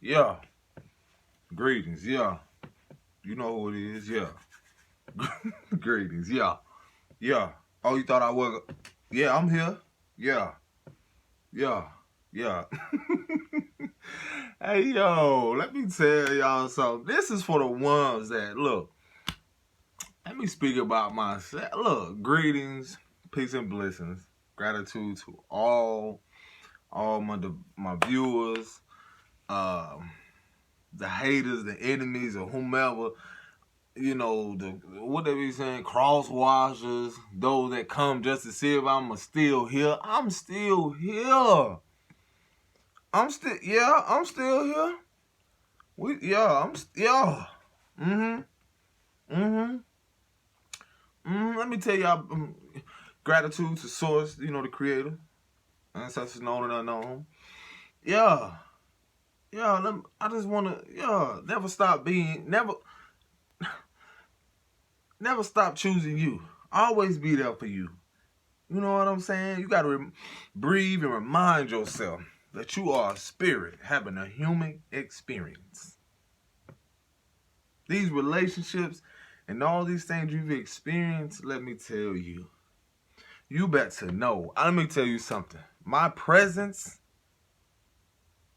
Yeah. Greetings. Yeah. You know who it is. Yeah. Greetings. Yeah. Yeah. Oh, you thought I was? Yeah, I'm here. Yeah. Yeah. Yeah. Hey, yo, let me tell y'all something. This is for the ones that, look, let me speak about myself. Look, greetings, peace and blessings. Gratitude to all my viewers, um, the haters, the enemies, or whomever. You know, what they be saying, crosswashers, those that come just to see if I'm still here. I'm still here. I'm still here. Yeah. Mm-hmm. Mm-hmm. Let me tell y'all, gratitude to Source, the creator, ancestors known and unknown. Yeah. Yeah, I just wanna, never stop choosing you. Always be there for you. You know what I'm saying? You gotta breathe and remind yourself that you are a spirit having a human experience. These relationships and all these things you've experienced, let me tell you, you better know. Let me tell you something. My presence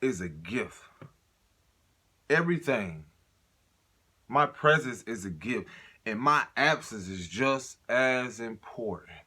is a gift. Everything. My presence is a gift. And my absence is just as important.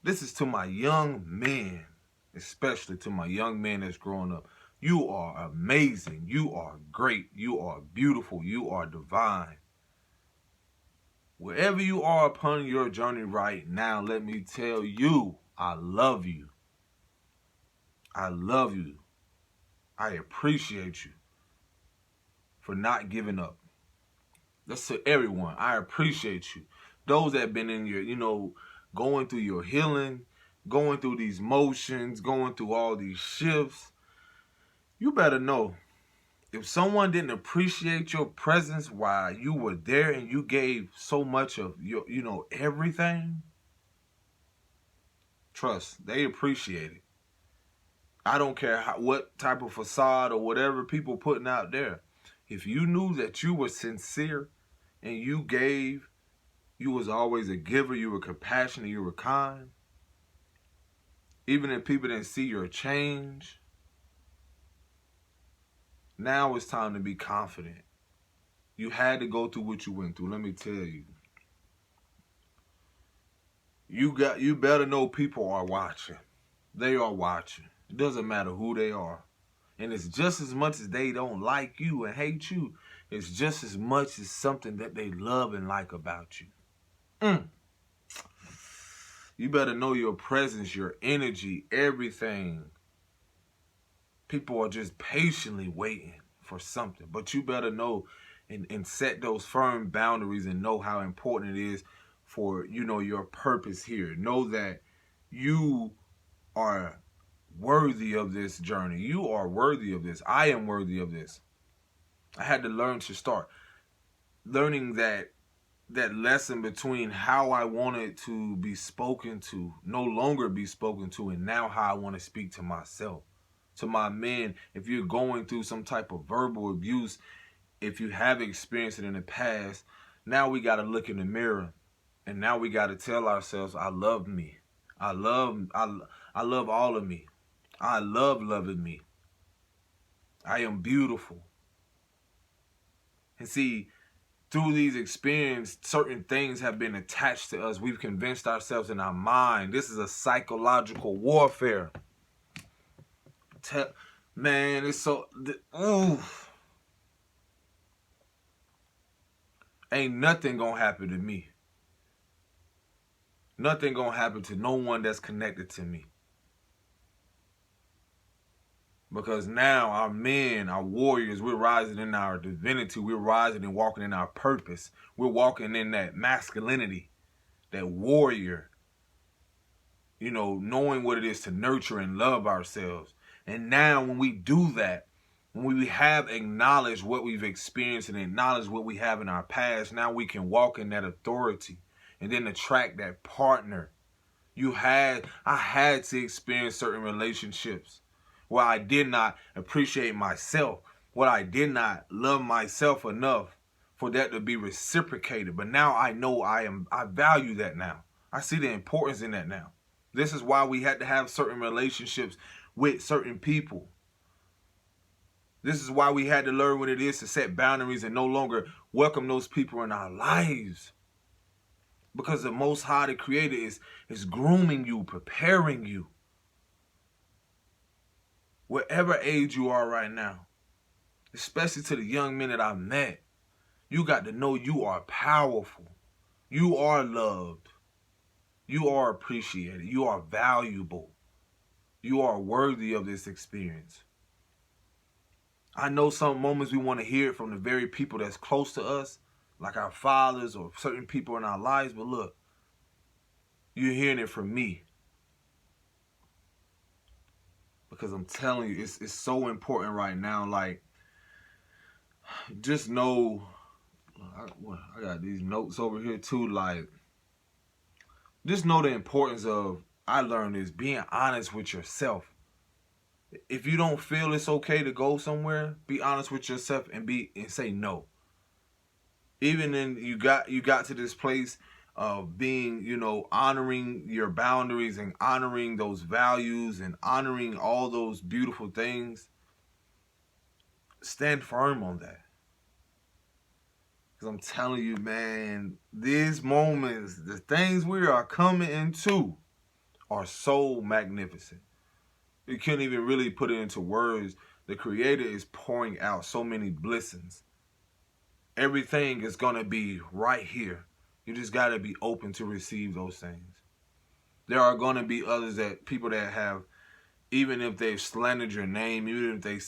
This is to my young men, especially to my young men that's growing up. You are amazing. You are great. You are beautiful. You are divine. Wherever you are upon your journey right now, let me tell you, I love you. I love you. I appreciate you for not giving up. That's to everyone. I appreciate you. Those that have been in your, going through your healing, going through these motions, going through all these shifts, you better know, if someone didn't appreciate your presence while you were there and you gave so much of your, everything, trust, they appreciate it. I don't care what type of facade or whatever people putting out there. If you knew that you were sincere and you gave, you was always a giver, you were compassionate, you were kind, even if people didn't see your change, now it's time to be confident. You had to go through what you went through. Let me tell you. You better know people are watching. They are watching. It doesn't matter who they are. And it's just as much as they don't like you and hate you, it's just as much as something that they love and like about you. You better know your presence, your energy, everything. People are just patiently waiting for something. But you better know and set those firm boundaries and know how important it is for, your purpose here. Know that you are worthy of this journey. You are worthy of this. I am worthy of this. I had to learn to start learning that lesson between how I wanted to be spoken to, no longer be spoken to, and now how I want to speak to myself. To my men, if you're going through some type of verbal abuse, if you have experienced it in the past, now we got to look in the mirror, and now we got to tell ourselves, I love me. I love all of me. I love loving me. I am beautiful. And see, through these experiences, certain things have been attached to us. We've convinced ourselves in our mind. This is a psychological warfare. Man, it's so... Ain't nothing gonna happen to me. Nothing gonna happen to no one that's connected to me. Because now our men, our warriors, we're rising in our divinity. We're rising and walking in our purpose. We're walking in that masculinity, that warrior. Knowing what it is to nurture and love ourselves. And now when we do that, when we have acknowledged what we've experienced and acknowledged what we have in our past, now we can walk in that authority and then attract that partner. I had to experience certain relationships where I did not appreciate myself, where I did not love myself enough for that to be reciprocated. But now I know I value that now. I see the importance in that now. This is why we had to have certain relationships with certain people. This is why we had to learn what it is to set boundaries and no longer welcome those people in our lives. Because the Most High, the Creator, is grooming you, preparing you. Whatever age you are right now, especially to the young men that I've met, you got to know you are powerful. You are loved. You are appreciated. You are valuable. You are worthy of this experience. I know some moments we want to hear it from the very people that's close to us, like our fathers or certain people in our lives, but look, you're hearing it from me. Because I'm telling you, it's so important right now. Like, just know, I got these notes over here too, like, just know the importance of, I learned is being honest with yourself. If you don't feel it's okay to go somewhere, be honest with yourself and say no. Even in you got to this place of being, honoring your boundaries and honoring those values and honoring all those beautiful things. Stand firm on that. Because I'm telling you, man, these moments, the things we are coming into are so magnificent. You can't even really put it into words. The Creator is pouring out so many blessings. Everything is going to be right here. You just got to be open to receive those things. There are going to be others people that have, even if they've slandered your name, even if they,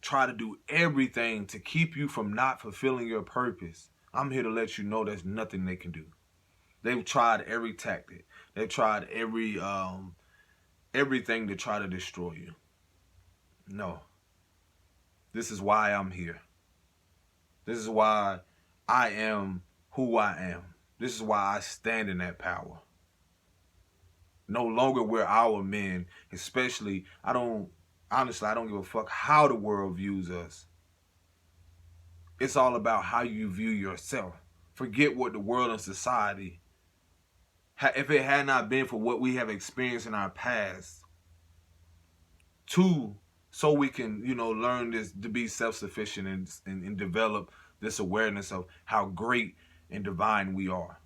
try to do everything to keep you from not fulfilling your purpose, I'm here to let you know there's nothing they can do. They've tried every tactic. They've tried everything to try to destroy you. No. This is why I'm here. This is why I am who I am. This is why I stand in that power. No longer we're our men, especially, I don't give a fuck how the world views us. It's all about how you view yourself. Forget what the world and society, if it had not been for what we have experienced in our past, so we can, learn this to be self-sufficient and develop this awareness of how great and divine we are.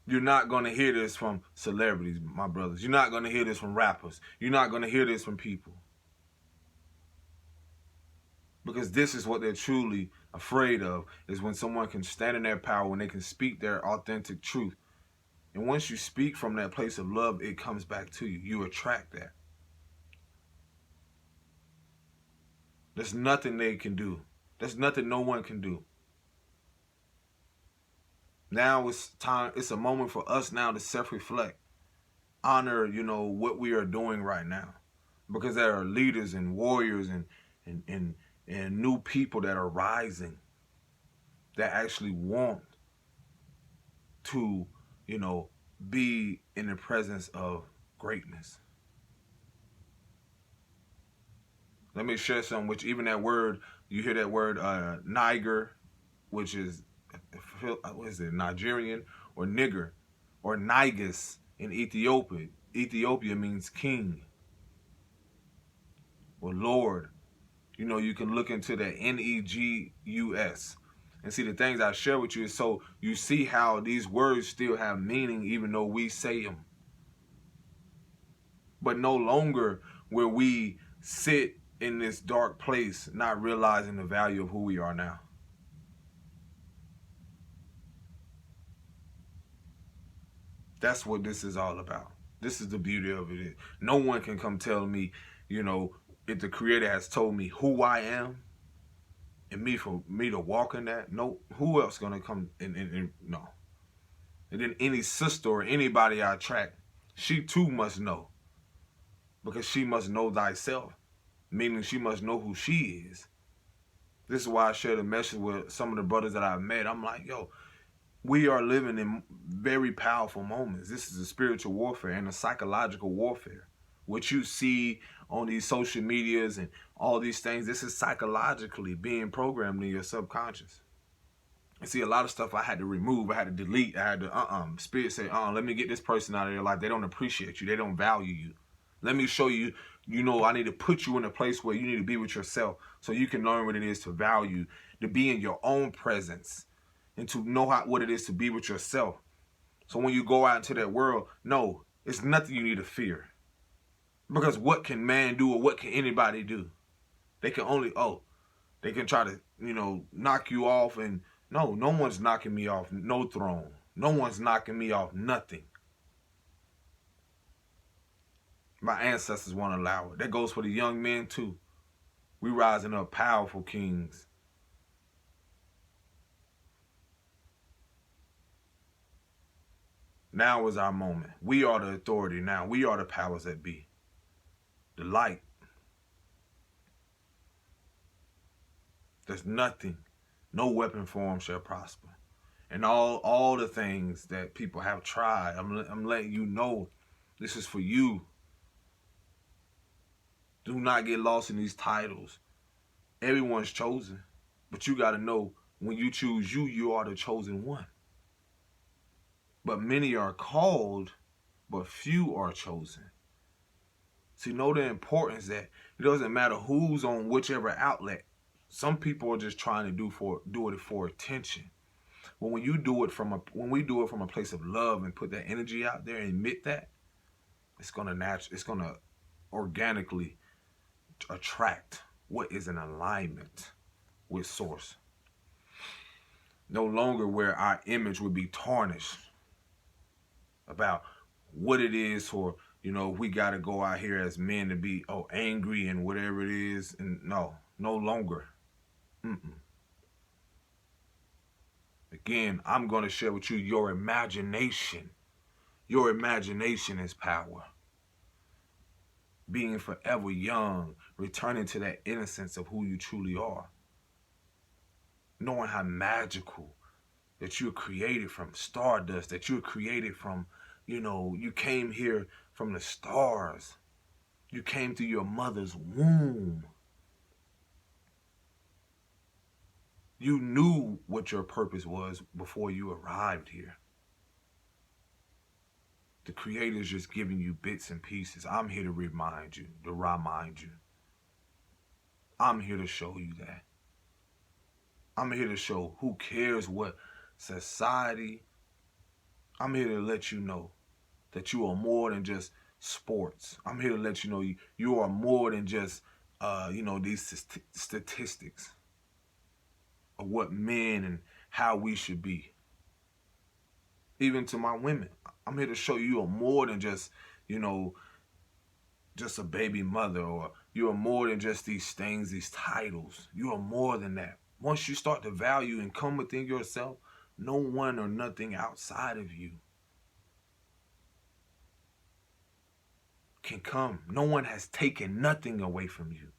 You're not going to hear this from celebrities, my brothers. You're not going to hear this from rappers. You're not going to hear this from people. Because this is what they're truly afraid of, is when someone can stand in their power, when they can speak their authentic truth. And once you speak from that place of love, it comes back to you. You attract that. There's nothing they can do. There's nothing no one can do. Now it's time, it's a moment for us now to self-reflect. Honor, what we are doing right now. Because there are leaders and warriors and new people that are rising that actually want to, be in the presence of greatness. Let me share something, which even that word, you hear that word, Niger, which is, what is it, Nigerian, or nigger, or Nigus in Ethiopia. Ethiopia means king or Lord. You can look into the Negus and see the things I share with you. Is so you see how these words still have meaning even though we say them. But no longer will we sit in this dark place not realizing the value of who we are now. That's what this is all about. This is the beauty of it. No one can come tell me, if the Creator has told me who I am, and for me to walk in that, no, who else gonna come and no. And then any sister or anybody I attract, she too must know. Because she must know thyself. Meaning she must know who she is. This is why I shared a message with some of the brothers that I've met. I'm like, yo, we are living in very powerful moments. This is a spiritual warfare and a psychological warfare. What you see on these social medias and all these things, this is psychologically being programmed in your subconscious. And see, a lot of stuff I had to remove, I had to delete, I had to, Spirit say, let me get this person out of your life. They don't appreciate you. They don't value you. Let me show you, I need to put you in a place where you need to be with yourself so you can learn what it is to value, to be in your own presence, and to know what it is to be with yourself. So when you go out into that world, no, it's nothing you need to fear. Because what can man do or what can anybody do? They can only, they can try to, knock you off. And no one's knocking me off no throne. No one's knocking me off nothing. My ancestors won't allow it. That goes for the young men too. We rising up powerful kings. Now is our moment. We are the authority now. We are the powers that be. The light. There's nothing, no weapon formed shall prosper. And all the things that people have tried, I'm letting you know, this is for you. Do not get lost in these titles. Everyone's chosen. But you got to know, when you choose you, you are the chosen one. But many are called, but few are chosen. See, know the importance that it doesn't matter who's on whichever outlet. Some people are just trying to do it for attention. But when we do it from a place of love and put that energy out there and admit that, it's gonna organically attract what is in alignment with source. No longer where our image would be tarnished about what it is for, we got to go out here as men to be angry and whatever it is. And no longer. Again, I'm going to share with you your imagination. Your imagination is power. Being forever young, returning to that innocence of who you truly are. Knowing how magical that you're created from stardust, that you're created from, you came here from the stars. You came through your mother's womb. You knew what your purpose was before you arrived here. The Creator's just giving you bits and pieces. I'm here to remind you. I'm here to show you that. I'm here to show who cares what society. I'm here to let you know that you are more than just sports. I'm here to let you know you are more than just, these statistics of what men and how we should be. Even to my women, I'm here to show you are more than just, just a baby mother, or you are more than just these things, these titles. You are more than that. Once you start to value and come within yourself, no one or nothing outside of you can come. No one has taken nothing away from you.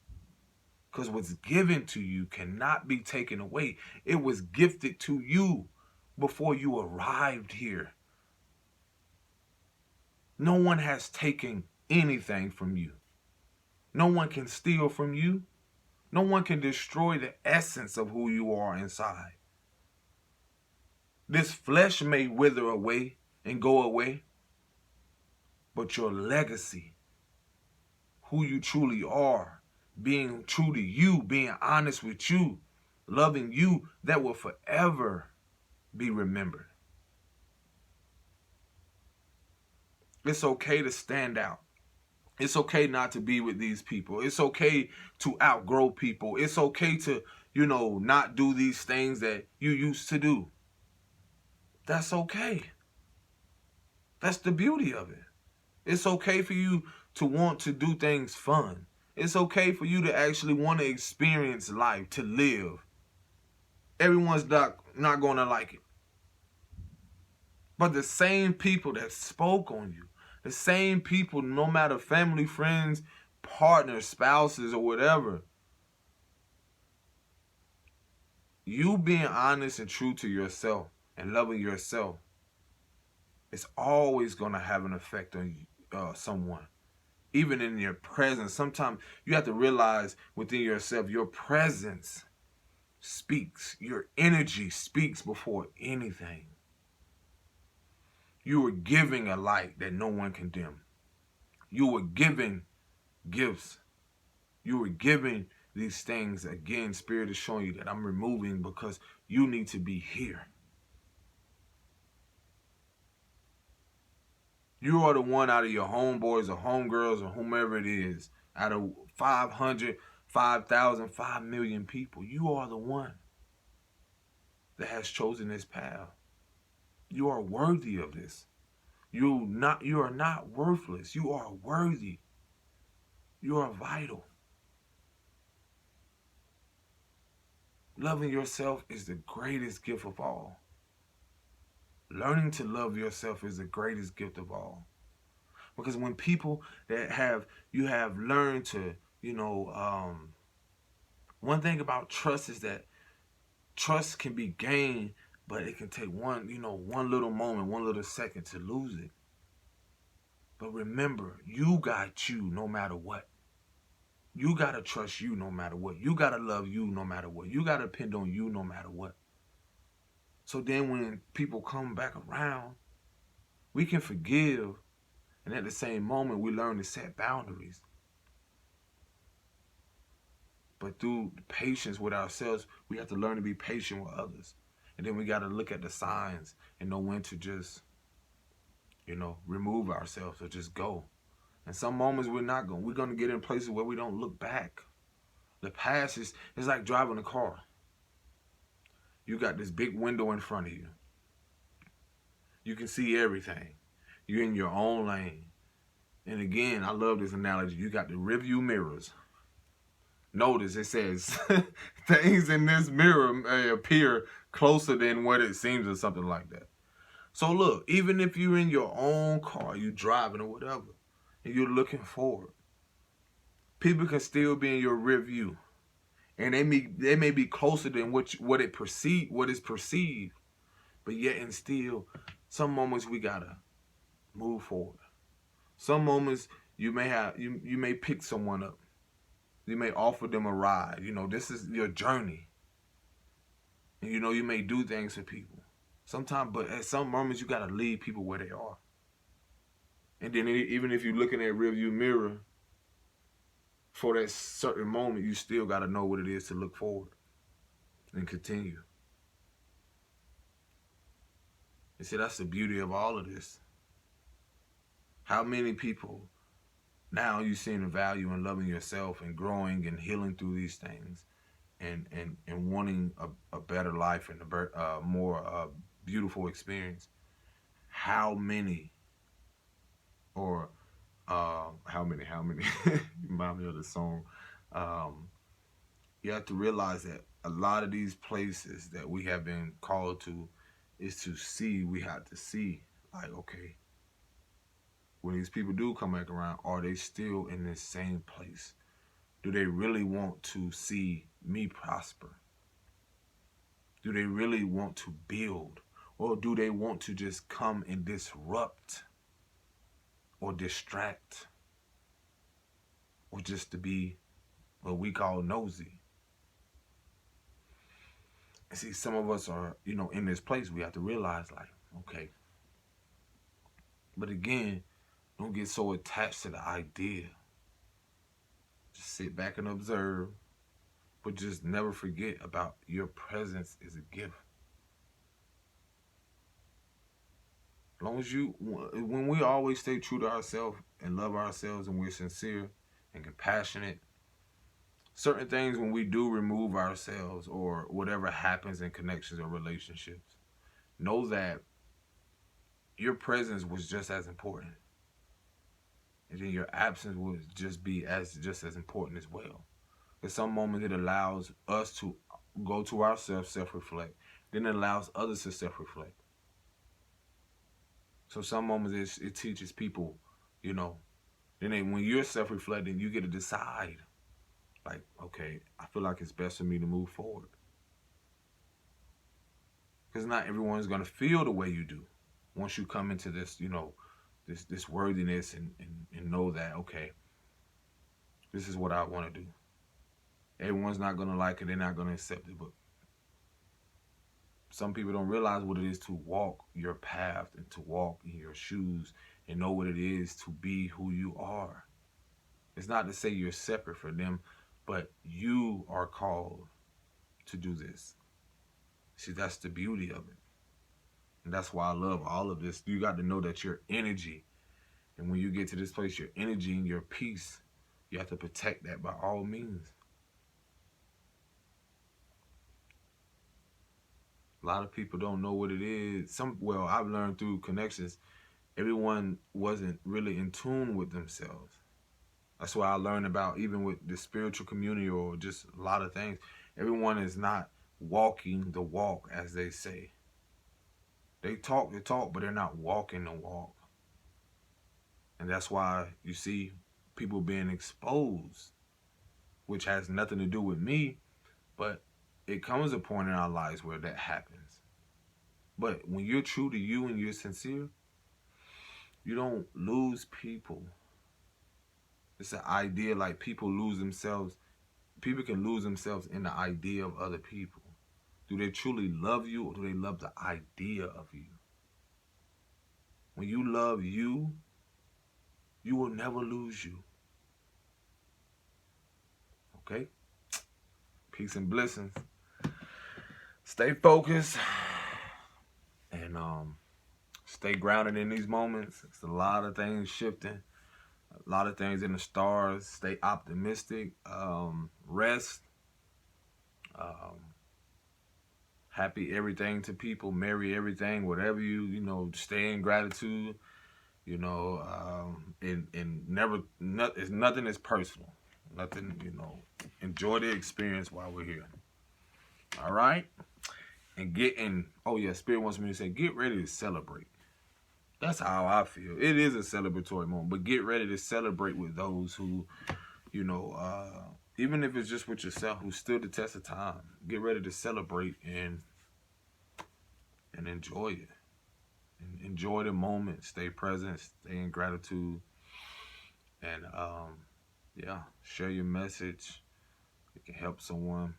Because what's given to you cannot be taken away. It was gifted to you before you arrived here. No one has taken anything from you. No one can steal from you. No one can destroy the essence of who you are inside. This flesh may wither away and go away, but your legacy, who you truly are, being true to you, being honest with you, loving you, that will forever be remembered. It's okay to stand out. It's okay not to be with these people. It's okay to outgrow people. It's okay to, not do these things that you used to do. That's okay. That's the beauty of it. It's okay for you to want to do things fun. It's okay for you to actually want to experience life, to live. Everyone's not going to like it. But the same people that spoke on you, the same people, no matter family, friends, partners, spouses, or whatever, you being honest and true to yourself and loving yourself, it's always going to have an effect on someone. Even in your presence, sometimes you have to realize within yourself, your presence speaks. Your energy speaks before anything. You were giving a light that no one can dim. You were giving gifts. You were giving these things. Again, Spirit is showing you that I'm removing because you need to be here. You are the one out of your homeboys or homegirls or whomever it is, out of 500, 5,000, 5 million people. You are the one that has chosen this path. You are worthy of this. You are not worthless. You are worthy. You are vital. Loving yourself is the greatest gift of all. Learning to love yourself is the greatest gift of all. Because when people that you have learned to, one thing about trust is that trust can be gained, but it can take one little moment, one little second to lose it. But remember, you got you no matter what. You got to trust you no matter what. You got to love you no matter what. You got to depend on you no matter what. So then when people come back around, we can forgive. And at the same moment, we learn to set boundaries. But through patience with ourselves, we have to learn to be patient with others. And then we got to look at the signs and know when to just, remove ourselves or just go. And some moments we're going to get in places where we don't look back. The past is like driving a car. You got this big window in front of you. You can see everything. You're in your own lane. And again, I love this analogy. You got the rearview mirrors. Notice it says things in this mirror may appear closer than what it seems or something like that. So look, even if you're in your own car, you're driving or whatever, and you're looking forward, people can still be in your rear view. And they may be closer than what is perceived, but yet and still, some moments we gotta move forward. Some moments you may pick someone up. You may offer them a ride. This is your journey. And you may do things for people. Sometimes, but at some moments you gotta leave people where they are. And then even if you're looking at rearview mirror, for that certain moment, you still got to know what it is to look forward and continue. You see, that's the beauty of all of this. How many people now you seeing the value in loving yourself and growing and healing through these things and wanting a better life and a more beautiful experience. How many remind me of the song. You have to realize that a lot of these places that we have been called to is to see. We have to see, like, okay, when these people do come back around, are they still in this same place? Do they really want to see me prosper? Do they really want to build? Or do they want to just come and disrupt or distract? Or just to be what we call nosy? And see, some of us are, in this place, we have to realize, like, okay. But again, don't get so attached to the idea. Just sit back and observe, but just never forget about your presence is a gift. As long as when we always stay true to ourselves and love ourselves and we're sincere and compassionate, certain things when we do remove ourselves or whatever happens in connections or relationships, know that your presence was just as important. And then your absence will just be just as important as well. In some moments it allows us to go to ourselves, self-reflect. Then it allows others to self-reflect. So some moments it teaches people, then when you're self-reflecting, you get to decide, like, okay, I feel like it's best for me to move forward. Because not everyone's going to feel the way you do once you come into this, this worthiness, and know that, okay, this is what I want to do. Everyone's not gonna like it, they're not gonna accept it, but some people don't realize what it is to walk your path and to walk in your shoes and know what it is to be who you are. It's not to say you're separate from them, but you are called to do this. See, that's the beauty of it. And that's why I love all of this. You got to know that your energy, and when you get to this place, your energy and your peace, you have to protect that by all means. A lot of people don't know what it is. Well, I've learned through connections, everyone wasn't really in tune with themselves. That's why I learned about, even with the spiritual community or just a lot of things, everyone is not walking the walk, as they say. They talk the talk, but they're not walking the walk. And that's why you see people being exposed, which has nothing to do with me, but it comes a point in our lives where that happens. But when you're true to you and you're sincere, you don't lose people. It's an idea, like people lose themselves. People can lose themselves in the idea of other people. Do they truly love you, or do they love the idea of you? When you love you, you will never lose you. Okay? Peace and blessings. Stay focused and stay grounded in these moments. It's a lot of things shifting, a lot of things in the stars. Stay optimistic. Rest. Happy everything to people. Merry everything. Whatever stay in gratitude. And never. Nothing is personal. Nothing. Enjoy the experience while we're here. All right. And Spirit wants me to say, get ready to celebrate. That's how I feel. It is a celebratory moment, but get ready to celebrate with those who, even if it's just with yourself, who stood the test of time. Get ready to celebrate and enjoy it. And enjoy the moment. Stay present. Stay in gratitude. And share your message. It can help someone.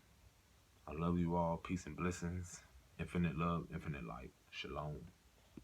I love you all. Peace and blessings. Infinite love, infinite light. Shalom.